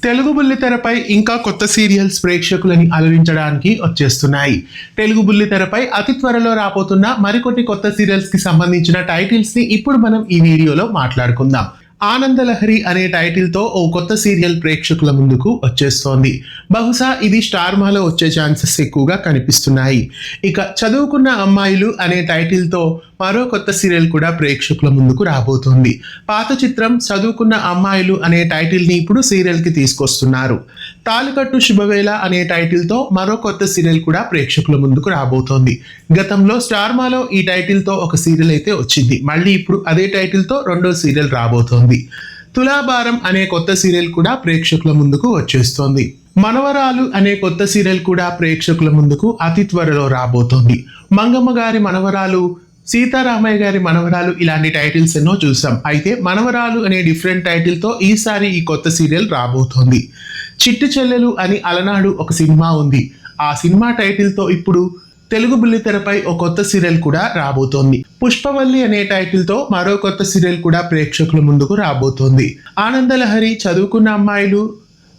తెలుగు బుల్లితెరపై ఇంకా కొత్త సీరియల్స్ ప్రేక్షకులని అలరించడానికి వచ్చేస్తున్నాయి. తెలుగు బుల్లితెరపై అతి త్వరలో రాబోతున్న మరికొన్ని కొత్త సీరియల్స్ కి సంబంధించిన టైటిల్స్ ని ఇప్పుడు మనం ఈ వీడియోలో మాట్లాడుకుందాం. ఆనందలహరి అనే టైటిల్ తో ఓ కొత్త సీరియల్ ప్రేక్షకుల ముందుకు వచ్చేస్తోంది. బహుశా ఇది స్టార్ మాలో వచ్చే ఛాన్సెస్ ఎక్కువగా కనిపిస్తున్నాయి. ఇక చదువుకున్న అమ్మాయిలు అనే టైటిల్ తో మరో కొత్త సీరియల్ కూడా ప్రేక్షకుల ముందుకు రాబోతోంది. పాత చిత్రం చదువుకున్న అమ్మాయిలు అనే టైటిల్ ని ఇప్పుడు సీరియల్ కి తీసుకొస్తున్నారు. తాలికట్టు శుభవేళ అనే టైటిల్ తో మరో కొత్త సీరియల్ కూడా ప్రేక్షకుల ముందుకు రాబోతోంది. గతంలో స్టార్ మాలో ఈ టైటిల్ తో ఒక సీరియల్ అయితే వచ్చింది. మళ్ళీ ఇప్పుడు అదే టైటిల్ తో రెండో సీరియల్ రాబోతోంది. తులాభారం అనే కొత్త సీరియల్ కూడా ప్రేక్షకుల ముందుకు వచ్చేస్తోంది. మనవరాలు అనే కొత్త సీరియల్ కూడా ప్రేక్షకుల ముందుకు అతి త్వరలో రాబోతోంది. మంగమ్మ గారి మనవరాలు, సీతారామయ్య గారి మనవరాలు ఇలాంటి టైటిల్స్ ఎన్నో చూసాం. అయితే మనవరాలు అనే డిఫరెంట్ టైటిల్ తో ఈసారి ఈ కొత్త సీరియల్ రాబోతోంది. చిట్టి చెల్లెలు అని అలనాడు ఒక సినిమా ఉంది. ఆ సినిమా టైటిల్ తో ఇప్పుడు తెలుగు బుల్లితెరపై ఒక కొత్త సీరియల్ కూడా రాబోతోంది. పుష్పవల్లి అనే టైటిల్ తో మరో కొత్త సీరియల్ కూడా ప్రేక్షకుల ముందుకు రాబోతోంది. ఆనందలహరి, చదువుకున్న అమ్మాయిలు,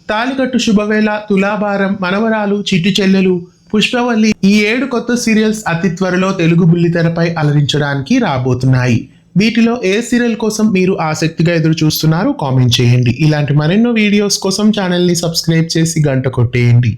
తాలికట్టు శుభవేళ, తులాభారం, మనవరాలు, చిట్టి చెల్లెలు, పుష్పవల్లి ఈ 7 కొత్త సీరియల్స్ అతి త్వరలో తెలుగు బుల్లితెరపై అలరించడానికి రాబోతున్నాయి. వీటిలో ఏ సీరియల్ కోసం మీరు ఆసక్తిగా ఎదురు చూస్తున్నారు కామెంట్ చేయండి. ఇలాంటి మరెన్నో వీడియోస్ కోసం ఛానల్ని సబ్స్క్రైబ్ చేసి గంట కొట్టేయండి.